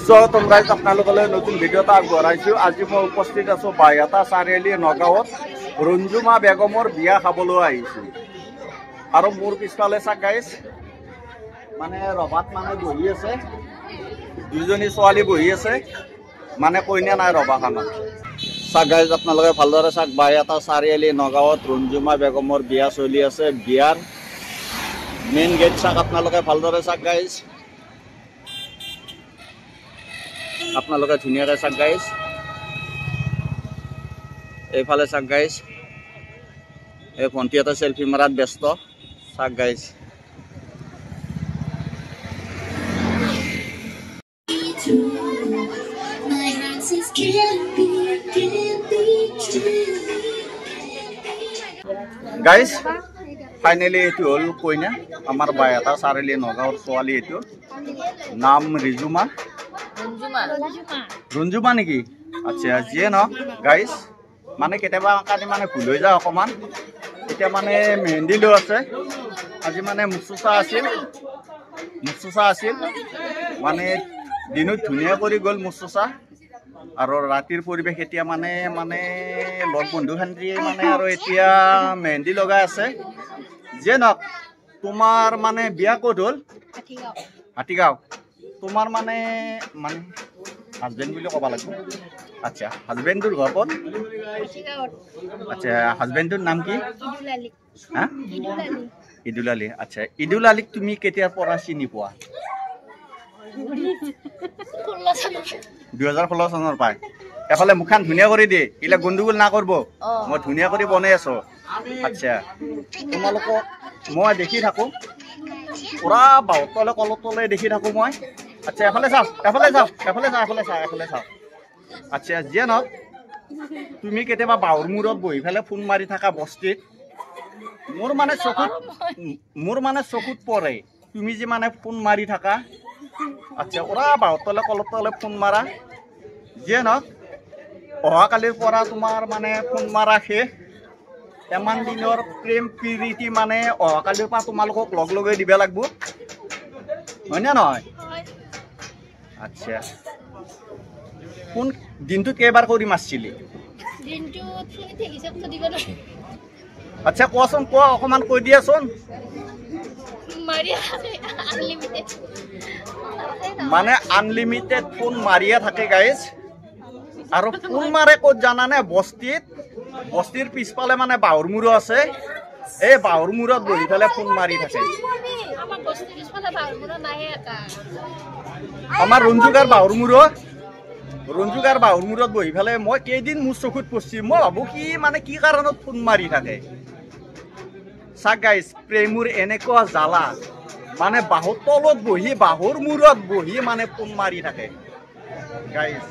স্বাগতম গাইজ আপোনালোকলৈ নতুন ভিডিঅ' এটা আগবঢ়াইছোঁ। আজি মই উপস্থিত আছোঁ বাইহাটা চাৰিআলি নগাঁৱত ৰঞ্জুমা বেগমৰ বিয়া খাবলৈ আহিছোঁ। আৰু মোৰ পিছফালে চাওক গাইজ, মানে ৰভাত মানে বহি আছে, দুজনী ছোৱালী বহি আছে, মানে কইনা নাই ৰভাখনত। চাওক গাইজ আপোনালোকে ভালদৰে চাওক, বাইহাটা চাৰিআলি নগাঁৱত ৰঞ্জুমা বেগমৰ বিয়া চলি আছে। বিয়াৰ মেইন গেট চাওক আপোনালোকে ভালদৰে চাওক গাইজ, আপোনালোকে ধুনীয়াকৈ চাওক গাইজ। এইফালে চাওক গাইজ, এই ভণ্টি এটা চেলফি মাৰাত ব্যস্ত, চাওক গাইজ। গাইজ ফাইনেলি এইটো হ'ল কইনা, আমাৰ বাইহাটা চাৰিআলি নগাঁৱৰ ছোৱালী। এইটো নাম ৰিজুমা, ৰঞ্জুমা নেকি? আচ্ছা, যিয়ে নহওক গাইজ, মানে কেতিয়াবা কালি মানে ভুল হৈ যায় অকণমান। এতিয়া মানে মেহেন্দি লৈ আছে, আজি মানে মুচুচা আছিল, মানে দিনত ধুনীয়া কৰি গ'ল মুচুচা। আৰু ৰাতিৰ পৰিৱেশ এতিয়া মানে লগ বন্ধু খান্দি মানে আৰু এতিয়া মেহেন্দি লগাই আছে। যিয়ে নহওক, তোমাৰ মানে বিয়া ক'ত হ'ল? হাতীগাঁও। তোমাৰ মানে হাজবেণ্ড বুলি ক'ব লাগিব। আচ্ছা, হাজবেণ্ডটোৰ ঘৰ ক'ত? আচ্ছা, হাজবেণ্ডটোৰ নাম কি? হা, ইদুল আলী। আচ্ছা, ইদুল আলীক তুমি কেতিয়াৰ পৰা চিনি পোৱা? 2016 চনৰ পাই। এফালে মুখখন ধুনীয়া কৰি দিয়ে, এইবিলাক গণ্ডগোল না কৰিব, মই ধুনীয়া কৰি বনাই আছো। আচ্ছা, তোমালোকক মই দেখি থাকো পুৰা বাহুতলে কলতলে দেখি থাকো মই। আচ্ছা, এফালে চাওক। আচ্ছা, যিয়ে নহওক, তুমি কেতিয়াবা বাহুৰ মূৰত বহি পেলাই ফোন মাৰি থাকা বস্তিত, মোৰ মানে চকুত পৰে তুমি যে মানে ফোন মাৰি থাকা। আচ্ছা, পুৰা বাহুতলে কলতলে ফোন মাৰা। যিয়ে নহওক, অহাকালিৰ পৰা তোমাৰ মানে ফোন মাৰা শেষ। ইমান দিনৰ প্ৰেম প্ৰীতি মানে অহাকালিৰ পৰা তোমালোকক লগ লগাই দিব লাগিব, হয়নে নহয়? আচ্ছা, কোন দিনটোত কেইবাৰ কৰি মাৰিছিলি? আচ্ছা, কোৱাচোন, কোৱা, অকণমান কৈ দিয়াচোন। মানে আনলিমিটেড ফোন মাৰিয়ে থাকে গাইজ। আৰু ফোন মাৰে ক'ত জানানে? বস্তিৰ পিছফালে মানে বাহুৰ মূৰো আছে, এই বাহুৰ মূৰত বহি পেলাই ফোন মাৰি থাকে। আমাৰ ৰঞ্জুগাৰ বাহুৰ মূৰত বহি পেলাই মই কেইদিন মোৰ চকুত পৰছি, মই ভাবো কি কাৰণত ফোন মাৰি থাকে। চাওক গাইজ, প্ৰেমৰ এনেকুৱা জ্বালা, মানে বাহুৰ তলত বহি বাহুৰ মূৰত বহি মানে ফোন মাৰি থাকে গাইজ।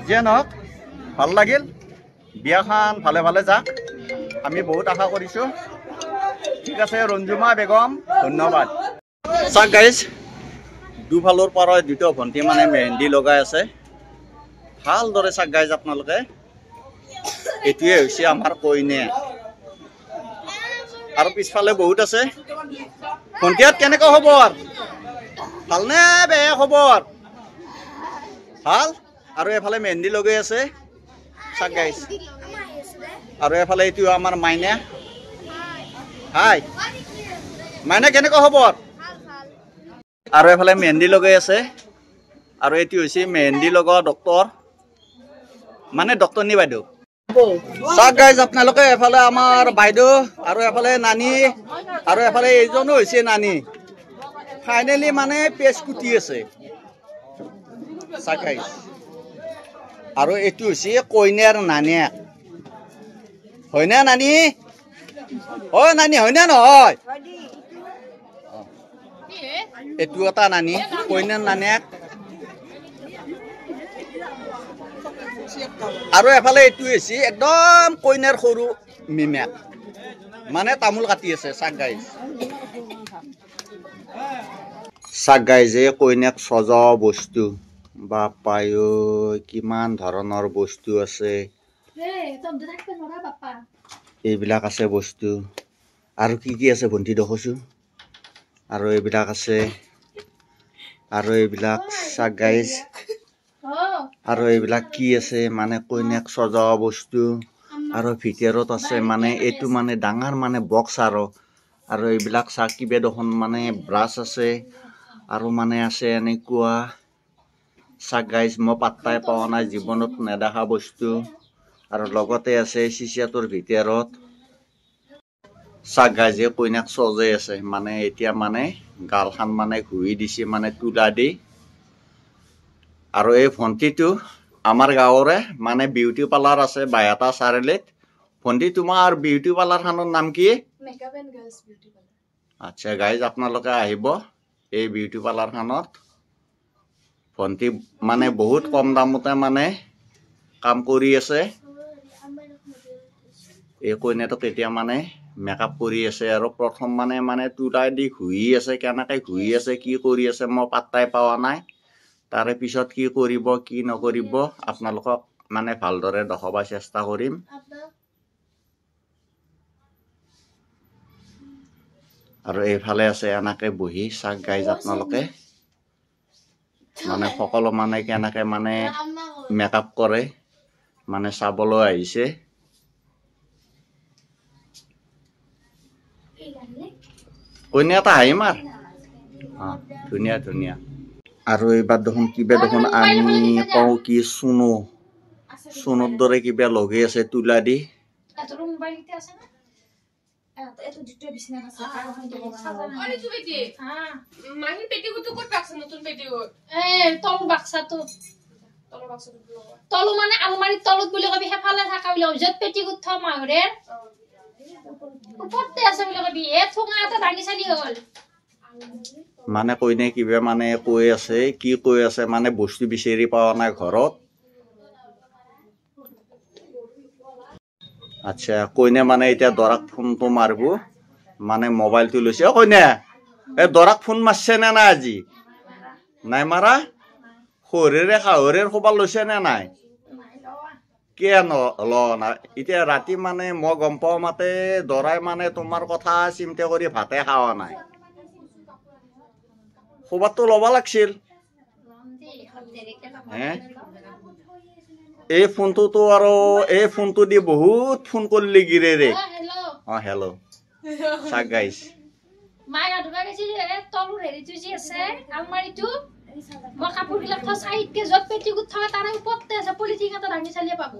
যিয়ে নহওক, ভাল লাগিল। বিয়াখন ভালে ভালে যাক, আমি বহুত আশা কৰিছোঁ। ঠিক আছে ৰঞ্জুমা বেগম, ধন্যবাদ। চাওক গাইজ, দুফালৰ পৰা দুটা ভণ্টি মানে মেহেন্দি লগাই আছে, ভালদৰে চাওক গাইজ আপোনালোকে। এইটোৱে হৈছে আমাৰ কইনা, আৰু পিছফালে বহুত আছে। ভণ্টিহঁত কেনেকুৱা খবৰ? ভালনে বেয়া খবৰ? ভাল। আৰু এফালে মেহেন্দি লগাই আছে, চাওক গাইজ। আৰু এফালে এইটো আমাৰ মাইনা। হাই মাইনা, কেনেকুৱা খবৰ? আৰু এফালে মেহেন্দি লগাই আছে, আৰু এইটো হৈছে মেহেন্দি লগোৱা ডক্তৰ, মানে ডক্তৰনী বাইদেউ। চাওক গাইজ আপোনালোকে, এফালে আমাৰ বাইদেউ, আৰু এফালে নানী, আৰু এফালে এইজনো হৈছে নানী। ফাইনেলি মানে পেজ কুটি আছে, চাওক গাইজ। আৰু এইটো হৈছে কইনাৰ নানীয়েক, হয়নে নানী? হয় নানী, হয়নে নহয়? এইটো এটা নানী, কইনাৰ নানীয়েক। আৰু এফালে এইটো হৈছে একদম কইনাৰ সৰু মিমেক, মানে তামোল কাটি আছে। চাওক গাইজ, এই কইনাক সজোৱা বস্তু, বাপায়ো কিমান ধৰণৰ বস্তু আছে, এইবিলাক আছে বস্তু। আৰু কি আছে ভণ্টি দেখাইছো, আৰু এইবিলাক আছে। আৰু এইবিলাক চাক গাইজ আৰু এইবিলাক কি আছে মানে কইনাক সজোৱা বস্তু আৰু ভিতৰত আছে মানে এইটো মানে ডাঙৰ মানে বক্স আৰু এইবিলাক চাক কিবে দেখোন মানে ব্ৰাছ আছে আৰু মানে আছে এনেকুৱা চাক গাইজ মই পাত্তাই পোৱা নাই জীৱনত নেদেখা বস্তু আৰু লগতে আছে চিচিয়াটোৰ ভিতৰত চাক গাইজে কইনাক সজাই আছে মানে এতিয়া মানে গালখান মানে ঘুই দিছে মানে তুলা দি আৰু এই ভণ্টিটো আমাৰ গাঁৱৰে মানে বিউটি পাৰ্লাৰ আছে বাইহাটা চাৰিআলিত ভণ্টি তোমাৰ বিউটি পাৰ্লাৰ খানৰ নাম কি makeup and girls beauty parlour আচ্ছা গাইজ আপোনালোকে আহিব এই বিউটি পাৰ্লাৰ খানত ভণ্টি মানে বহুত কম দামতে মানে কাম কৰি আছে এই কইনাটোক এতিয়া মানে মেকআপ কৰি আছে আৰু প্ৰথম মানে তুলাই দি ঘুই আছে কেনেকৈ ঘুই আছে কি কৰি আছে মই পাত্তাই পোৱা নাই তাৰে পিছত কি কৰিব কি নকৰিব আপোনালোকক মানে ভালদৰে দেখাব চেষ্টা কৰিম আৰু এইফালে আছে এনেকে বহি চাক গাইজ আপোনালোকে মানে সকলো মানে কেনেকে মানে মেকআপ কৰে মানে চাবলৈ আহিছে কইনা এটা হাঁহি মাৰ ধুনীয়া ধুনীয়া আৰু এইবাৰ দেখোন কিবা দেখোন আমি কওঁ কি চুনৰ দৰে কিবা লগাই আছে তুলা দি তলু মানে আলমাৰীৰ তলত বুলি কবি সেফালে থাকা বুলি য'ত পেটিকুট থ মাহৰে ওপৰতে আছে বুলি কবি এ ঠোঙা এটা দাঙি চালি হ'ল মানে কইনে কিবা মানে কৈ আছে কি কৈ আছে মানে বস্তু বিচাৰি পোৱা নাই ঘৰত আচ্ছা কইনে মানে এতিয়া দৰাক ফোনটো মাৰিব মানে মোবাইলটো লৈছে অ কইনে এই দৰাক ফোন মাৰছে নে নাই আজি নাই মাৰা শৰীৰে শাহুৰেৰ খবৰ লৈছে নে নাই কিয় ল নাই এতিয়া ৰাতি মানে মই গম পাওঁ মাতে দৰাই মানে তোমাৰ কথা চিন্তা কৰি ভাতে খোৱা নাই খবৰটো ল'ব লাগিছিল এই ফোনটোতো আৰু এই ফোনটো দি বহুত ফোন কৰিলি গিৰেৰে অ হেল্ল' চাক গাইজ মাই আধুবা গেছি তলুৰ হেৰিটো যি আছে আলমাৰীটো মই কাপোৰবিলাক থ চাইডকে য'ত পেটিকুট থ তাৰে ওপৰতে আছে পলিথিন এটা দাঙি চালিয়ে পাব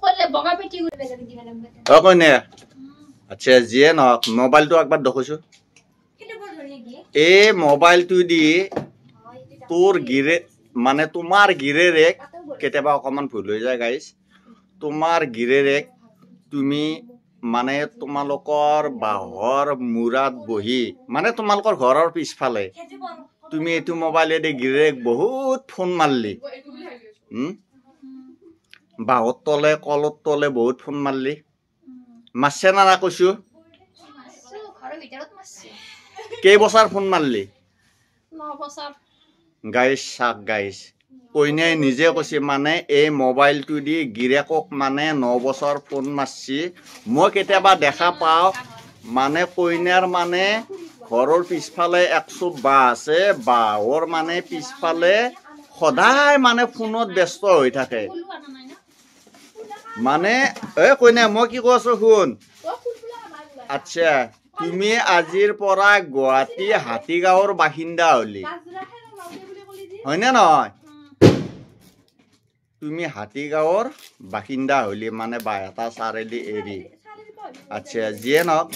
কলে বগা পেটিকুট অ কইনে আচ্ছা যিয়ে নহওক মোবাইলটো একবাৰ দেখিছো এই মোবাইলটো দি তোৰ গিৰে মানে তোমাৰ গিৰেৰে কেতিয়াবা অকমান ভুল হৈ যায় গাইজ তোমাৰ গিৰেৰে তুমি মানে তোমালোকৰ বাহৰ মূৰাত বহি মানে তোমালোকৰ ঘৰৰ পিছফালে তুমি এইটো মোবাইলেদি গিৰেক বহুত ফোন মাৰলি বাহত তলে কলত তলে বহুত ফোন মাৰলি মাৰছে না কৈছো কেইবছৰ ফোন মাৰলি 9 বছৰ গাইজ চাক গাইজ কইনে নিজে কৈছে মানে এই মোবাইলটো দি গিৰেকক মানে 9 বছৰ ফোন মাৰছি মই কেতিয়াবা দেখা পাওঁ মানে কইনাৰ মানে ঘৰৰ পিছফালে 100 বাহ আছে বাহৰ মানে পিছফালে সদায় মানে ফোনত ব্যস্ত হৈ থাকে মানে এই কইনা মই কি কৈছো শুন আচ্ছা তুমি আজিৰ পৰা গুৱাহাটী হাতীগাঁৱৰ বাসিন্দা হলি হয়নে নহয় তুমি হাতীগাঁৱৰ বাসিন্দা হলি মানে বাইহাটা চাৰিআলি এৰি আচ্ছা যিয়ে নহওক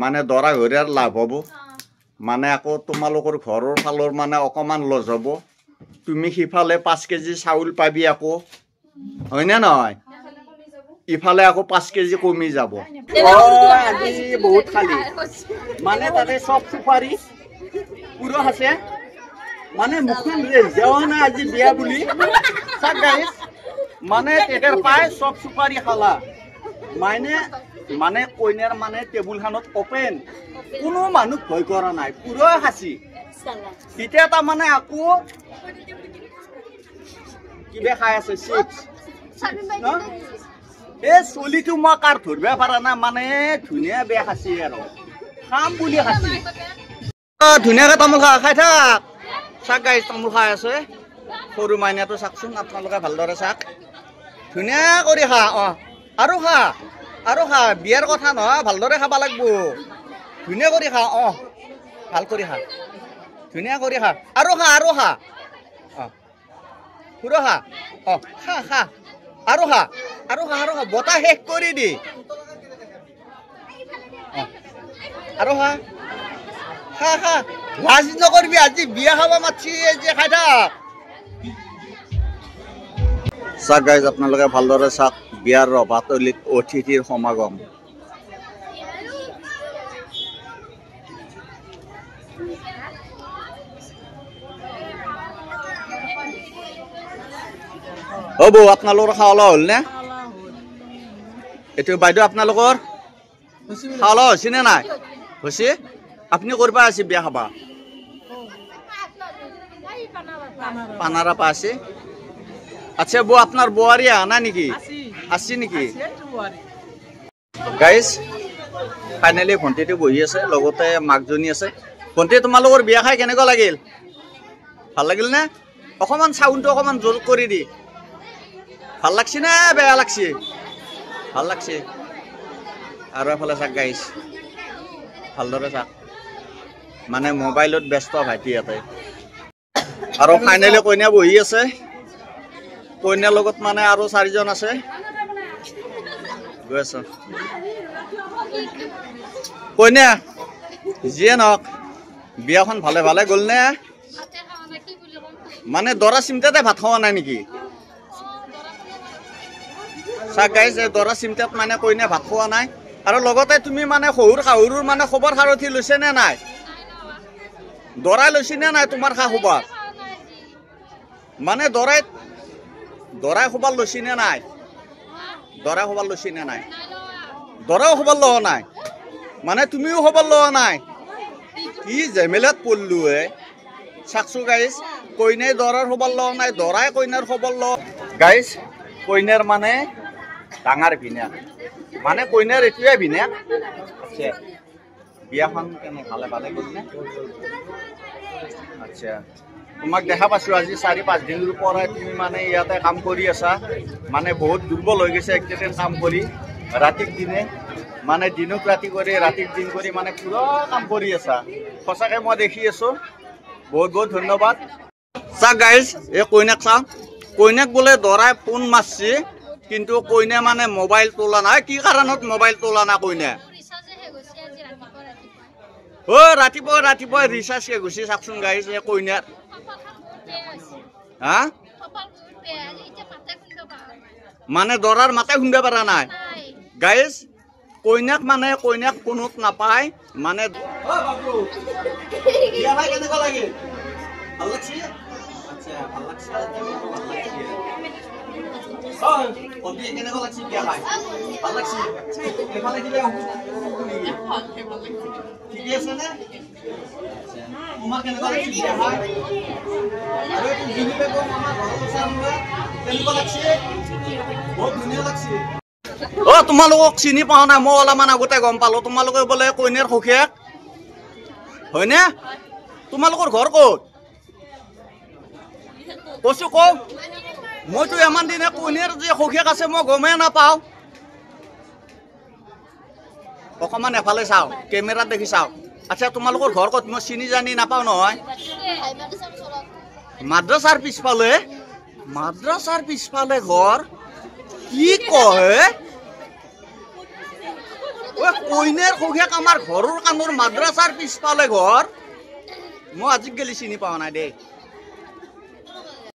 মানে দৰা ঘৰীয়াৰ লাভ হ'ব মানে আকৌ তোমালোকৰ ঘৰৰ ফালৰ মানে অকমান লজ হ'ব তুমি সিফালে 5 কেজি চাউল পাবি আকৌ হয়নে নহয় ইফালে আকৌ 5 কেজি কমি যাব আজি বহুত খালি মানে তাতে সব সুপারি পুরো আছে মানে মুখন যাওয়া না আজি বিয়া বুলি চাক গাইস মানে তেটার পায় সব সুপারি খালা মানে কইনার মানে টেবুল খানত ওপেন কোনো মানুষ ভয় করা নাই পুরো হাসি তেতিয়া তা মানে আকো কিবে খাই আছে চিপস এ চলিটো মই কাৰ ধৰবা পাৰা না মানে ধুনীয়া বেয়া খাসি আৰু খাম বুলি খাসি ধুনীয়াকৈ তামোল খাই থাক চাক গাইজ তামোল খাই আছে সৰু মাইনাটো চাকচোন আপোনালোকে ভালদৰে চাক ধুনীয়া কৰি খা আৰু খা বিয়াৰ কথা নহয় ভালদৰে খাব লাগিব ধুনীয়া কৰি খা ভাল কৰি খা ধুনীয়া কৰি খা আৰু খা পুৰা খা আৰু খা বতাহ শেষ কৰি দি আৰু খা লাজ নকৰিবি আজি বিয়া খাব মাতছি যে খাই থাক চাক গাইজ আপোনালোকে ভালদৰে চাক বিয়াৰ ৰভাতলিত অতিথিৰ সমাগম হ'ব আপোনালোকৰ খাওয়া লোৱা হ'ল নে এইটো বাইদেউ আপোনালোকৰ খাওয়া লোৱা হৈছে নে নাই হৈছে আপুনি কৰবা আছে বিয়া খাবা পানাৰা পা আছে আচ্ছা বৌ আপনার বোয়ারি আনা নেকি আসছি নেকি গাইজ ফাইনালি ভণ্টিটো বহি আছে লগতে মাকজনী আছে ভণ্টি তোমালোকৰ বিয়া খাই কেনেকুৱা লাগিল ভাল লাগিল নে অকমান সাউন্ডটো অকমান জোৰ কৰি দি ভাল লাগছি না বেয়া লাগছি ভাল লাগছি আৰু এফালে চাক গাইজ ভালদৰে চাক মানে মোবাইলত ব্যস্ত ভাইটি ইয়াতে আৰু ফাইনালি কইনা বহি আছে কইনাৰ লগত মানে আৰু 4 জন আছে গৈ আছে কইনা যিয়ে নহওক বিয়াখন ভালে ভালে গ'ল নে মানে দৰা চিমটাতে ভাত খোৱা নাই নেকি চাক গাইজ দৰা চিমটাত মানে কইনা ভাত খোৱা নাই আৰু লগতে তুমি মানে শহুৰ শাহুৰৰ মানে খবৰ সাৰথি লৈছে নে নাই দৰাই লৈছে নে নাই তোমাৰ খা খবৰ মানে দৰাই খবৰ লৈছে নে নাই দৰাই খবৰ লৈছে নে নাই দৰাও খবৰ লোৱা নাই মানে তুমিও খবৰ লোৱা নাই কি জেমেলাত পড়লো চাকচু গাইজ কইনাই দৰাৰ খবৰ লোৱা নাই দৰাই কইনাৰ খবৰ লোৱা গাইজ কইনাৰ মানে ডাঙৰ ভিনিয়াক মানে কইনাৰ এটোৱে ভিনিয়াক আচ্ছা বিয়াখন কেনে ভালে ভালে গ'ল নে আচ্ছা তোমাক দেখা পাইছো আজি 4-5 দিনৰ পৰাই তুমি মানে ইয়াতে কাম কৰি আছা মানে বহুত দুৰ্বল হৈ গৈছে একদিন কাম কৰি ৰাতিক দিনে মানে দিনক ৰাতি কৰি ৰাতিক দিন কৰি মানে পুৰা কাম কৰি আছা সঁচাকে মই দেখি আছো বহুত বহুত ধন্যবাদ চাক গাইজ এই কইনাক চাও কইনাক বোলে দৰাই ফোন মাৰছি কিন্তু কইনা মানে মোবাইল তোলা নাই কি কাৰণত মোবাইল তোলা না কইনা ও ৰাতিপুৱা ৰিচাৰ্জ কে গুছি চাকচোন গাইজ এই কইনাৰ হা মানে দৰাৰ মাতে শুনবা পাৰা নাই গাইজ কইনাক মানে কইনাক কোনোত নাপায় মানে কেনেকুৱা লাগে ভাল লাগছে আচ্ছা ভাল লাগছে কেনেকুৱা লাগছে বিয়া খাই ভাল লাগছে এফালে কিবা ঠিকে আছে নে তোমাক কেনেকুৱা লাগছে বিয়া খাই আৰু এইটো জিনিপে কম আমাৰ ঘৰৰ ওচৰৰে কেনেকুৱা লাগছে বহুত ধুনীয়া লাগছে তোমালোকক চিনি পাওঁ নাই মই অলপমান আগতে গম পালো তোমালোকে বোলে কইনাৰ সখীয়েক হয়নে তোমালোকৰ ঘৰ ক'ত কৈছো কওঁ মইতো ইমান দিনে কইনাৰ যে সখীয়েক আছে মই গমেই নাপাওঁ অকমান এফালে চাওঁ কেমেৰাত দেখি চাওঁ আচ্ছা তোমালোকৰ ঘৰ ক'ত মই চিনি জানি নাপাওঁ নহয় মাদ্ৰাছাৰ পিছফালে ঘৰ কি কয় কইনাৰ সখীয়েক আমাৰ ঘৰৰ কামৰ মাদ্ৰাছাৰ পিছফালে ঘৰ মই আজিকালি চিনি পাওঁ নাই দেই